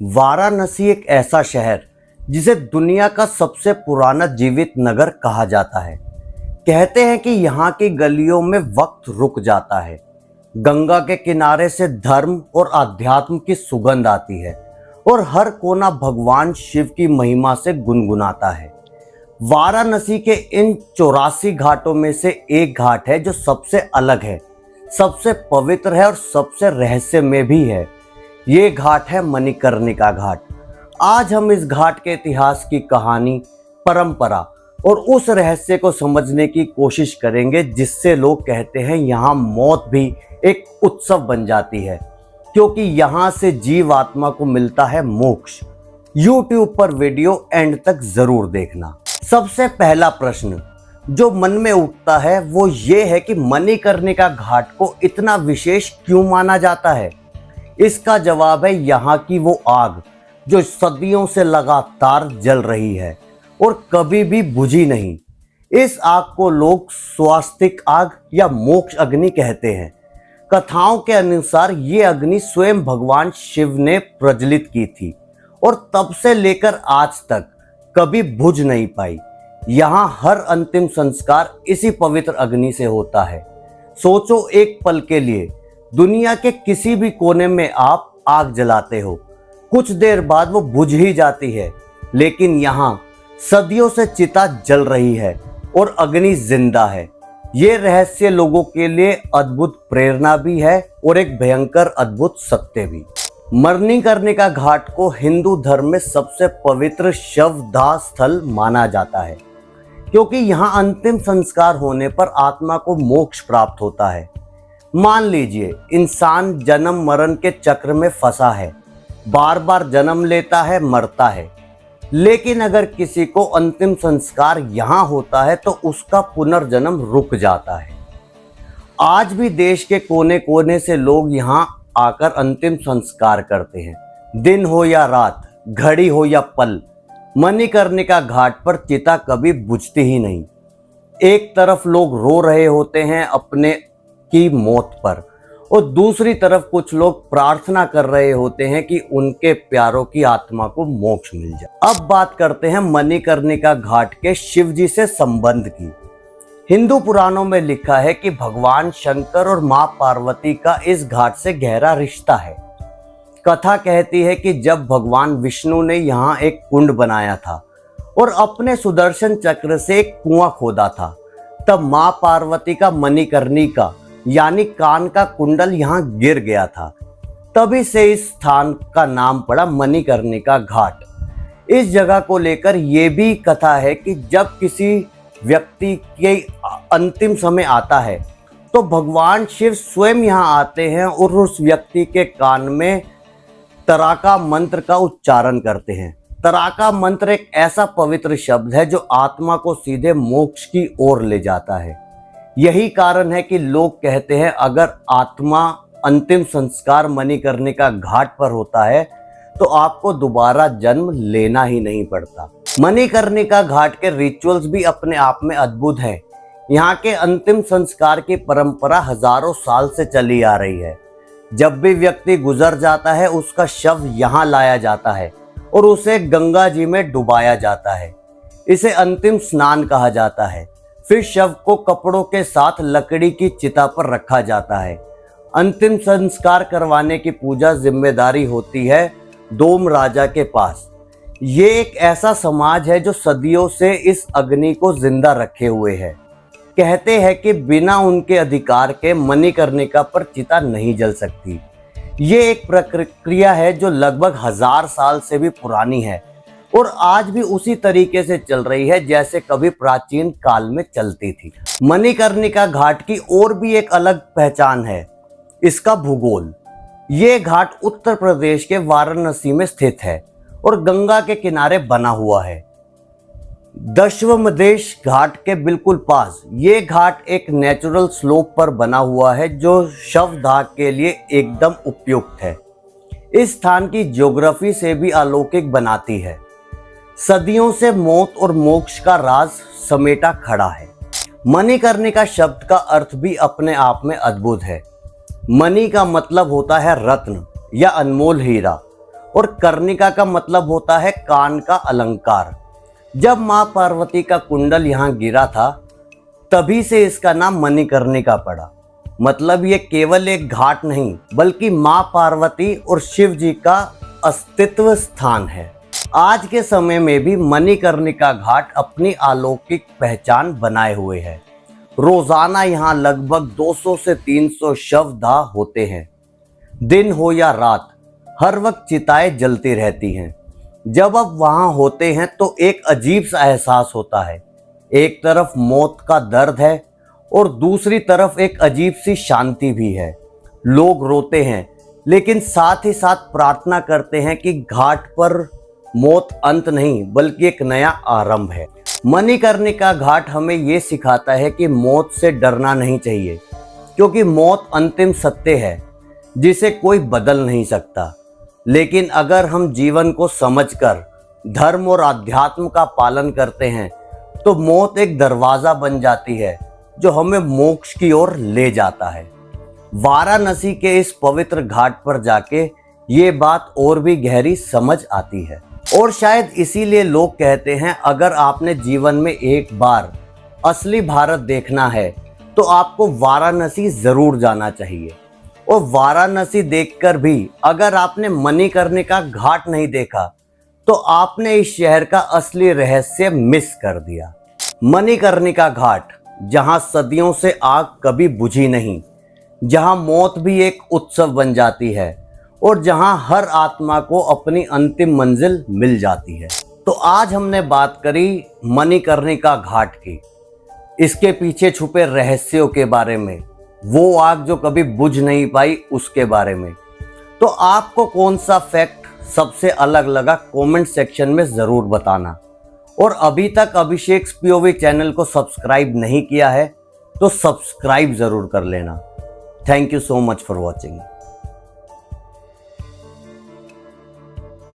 वाराणसी एक ऐसा शहर जिसे दुनिया का सबसे पुराना जीवित नगर कहा जाता है। कहते हैं कि यहाँ की गलियों में वक्त रुक जाता है। गंगा के किनारे से धर्म और अध्यात्म की सुगंध आती है और हर कोना भगवान शिव की महिमा से गुनगुनाता है। वाराणसी के इन 84 घाटों में से एक घाट है जो सबसे अलग है, सबसे पवित्र है और सबसे रहस्यमय भी है। ये घाट है मणिकर्णिका घाट। आज हम इस घाट के इतिहास की कहानी, परंपरा और उस रहस्य को समझने की कोशिश करेंगे जिससे लोग कहते हैं यहाँ मौत भी एक उत्सव बन जाती है, क्योंकि यहाँ से जीव आत्मा को मिलता है मोक्ष। YouTube पर वीडियो एंड तक जरूर देखना। सबसे पहला प्रश्न जो मन में उठता है वो ये है कि मणिकर्णिका घाट को इतना विशेष क्यों माना जाता है। इसका जवाब है यहाँ की वो आग जो सदियों से लगातार जल रही है और कभी भी बुझी नहीं। इस आग को लोग स्वास्तिक आग या मोक्ष अग्नि कहते हैं। कथाओं के अनुसार ये अग्नि स्वयं भगवान शिव ने प्रज्वलित की थी और तब से लेकर आज तक कभी बुझ नहीं पाई। यहाँ हर अंतिम संस्कार इसी पवित्र अग्नि से होता है। सोचो, एक पल के लिए दुनिया के किसी भी कोने में आप आग जलाते हो, कुछ देर बाद वो बुझ ही जाती है, लेकिन यहाँ सदियों से चिता जल रही है और अग्नि जिंदा है। ये रहस्य लोगों के लिए अद्भुत प्रेरणा भी है और एक भयंकर अद्भुत सत्य भी। मणिकर्णिका घाट को हिंदू धर्म में सबसे पवित्र शवदाह स्थल माना जाता है, क्योंकि यहाँ अंतिम संस्कार होने पर आत्मा को मोक्ष प्राप्त होता है। मान लीजिए इंसान जन्म मरण के चक्र में फंसा है, बार बार जन्म लेता है, मरता है, लेकिन अगर किसी को अंतिम संस्कार यहाँ होता है तो उसका पुनर्जन्म रुक जाता है। आज भी देश के कोने कोने से लोग यहाँ आकर अंतिम संस्कार करते हैं। दिन हो या रात, घड़ी हो या पल, मणिकर्णिका घाट पर चिता कभी बुझती ही नहीं। एक तरफ लोग रो रहे होते हैं अपने की मौत पर और दूसरी तरफ कुछ लोग प्रार्थना कर रहे होते हैं कि उनके प्यारों की आत्मा को मोक्ष मिल जाए। अब बात करते हैं मणिकर्णिका घाट के शिव जी से संबंध की। हिंदू पुराणों में लिखा है कि भगवान शंकर और मां पार्वती का इस घाट से गहरा रिश्ता है। कथा कहती है कि जब भगवान विष्णु ने यहाँ एक कुंड बनाया था और अपने सुदर्शन चक्र से एक कुआं खोदा था, तब मां पार्वती का मणिकर्णिका यानी कान का कुंडल यहाँ गिर गया था। तभी से इस स्थान का नाम पड़ा मणिकर्णिका घाट। इस जगह को लेकर ये भी कथा है कि जब किसी व्यक्ति के अंतिम समय आता है तो भगवान शिव स्वयं यहाँ आते हैं और उस व्यक्ति के कान में तराका मंत्र का उच्चारण करते हैं। तराका मंत्र एक ऐसा पवित्र शब्द है जो आत्मा को सीधे मोक्ष की ओर ले जाता है। यही कारण है कि लोग कहते हैं अगर आत्मा अंतिम संस्कार मणिकर्णिका घाट पर होता है तो आपको दोबारा जन्म लेना ही नहीं पड़ता। मणिकर्णिका घाट के रिचुअल्स भी अपने आप में अद्भुत हैं। यहाँ के अंतिम संस्कार की परंपरा हजारों साल से चली आ रही है। जब भी व्यक्ति गुजर जाता है उसका शव यहाँ लाया जाता है और उसे गंगा जी में डुबाया जाता है। इसे अंतिम स्नान कहा जाता है। फिर शव को कपड़ों के साथ लकड़ी की चिता पर रखा जाता है। अंतिम संस्कार करवाने की पूजा जिम्मेदारी होती है डोम राजा के पास। ये एक ऐसा समाज है जो सदियों से इस अग्नि को जिंदा रखे हुए है। कहते हैं कि बिना उनके अधिकार के मणिकर्णिका पर चिता नहीं जल सकती। ये एक प्रक्रिया है जो लगभग 1000 साल से भी पुरानी है और आज भी उसी तरीके से चल रही है जैसे कभी प्राचीन काल में चलती थी। मणिकर्णिका घाट की और भी एक अलग पहचान है, इसका भूगोल। ये घाट उत्तर प्रदेश के वाराणसी में स्थित है और गंगा के किनारे बना हुआ है। दशाश्वमेध घाट के बिल्कुल पास ये घाट एक नेचुरल स्लोप पर बना हुआ है जो शवदाह के लिए एकदम उपयुक्त है। इस स्थान की ज्योग्राफी से भी अलौकिक बनाती है। सदियों से मौत और मोक्ष का राज समेटा खड़ा है। मणिकर्णिका शब्द का अर्थ भी अपने आप में अद्भुत है। मणि का मतलब होता है रत्न या अनमोल हीरा और कर्णिका का मतलब होता है कान का अलंकार। जब माँ पार्वती का कुंडल यहाँ गिरा था तभी से इसका नाम मणिकर्णिका पड़ा। मतलब ये केवल एक घाट नहीं बल्कि माँ पार्वती और शिव जी का अस्तित्व स्थान है। आज के समय में भी मणिकर्णिका घाट अपनी अलौकिक पहचान बनाए हुए है। रोजाना यहाँ लगभग 200 से 300 शव दाह होते हैं। दिन हो या रात हर वक्त चिताएं जलती रहती हैं। जब आप वहां होते हैं तो एक अजीब सा एहसास होता है। एक तरफ मौत का दर्द है और दूसरी तरफ एक अजीब सी शांति भी है। लोग रोते हैं लेकिन साथ ही साथ प्रार्थना करते हैं कि घाट पर मौत अंत नहीं बल्कि एक नया आरंभ है। मणिकर्णिका घाट हमें ये सिखाता है कि मौत से डरना नहीं चाहिए, क्योंकि मौत अंतिम सत्य है जिसे कोई बदल नहीं सकता। लेकिन अगर हम जीवन को समझकर धर्म और अध्यात्म का पालन करते हैं तो मौत एक दरवाजा बन जाती है जो हमें मोक्ष की ओर ले जाता है। वाराणसी के इस पवित्र घाट पर जाके ये बात और भी गहरी समझ आती है। और शायद इसीलिए लोग कहते हैं अगर आपने जीवन में एक बार असली भारत देखना है तो आपको वाराणसी जरूर जाना चाहिए। और वाराणसी देखकर भी अगर आपने मणिकर्णिका घाट नहीं देखा तो आपने इस शहर का असली रहस्य मिस कर दिया। मणिकर्णिका घाट, जहां सदियों से आग कभी बुझी नहीं, जहां मौत भी एक उत्सव बन जाती है और जहां हर आत्मा को अपनी अंतिम मंजिल मिल जाती है। तो आज हमने बात करी मणिकर्णिका घाट की, इसके पीछे छुपे रहस्यों के बारे में, वो आग जो कभी बुझ नहीं पाई उसके बारे में। तो आपको कौन सा फैक्ट सबसे अलग लगा कमेंट सेक्शन में ज़रूर बताना। और अभी तक अभिषेक पीओवी चैनल को सब्सक्राइब नहीं किया है तो सब्सक्राइब ज़रूर कर लेना। Thank you so much for watching.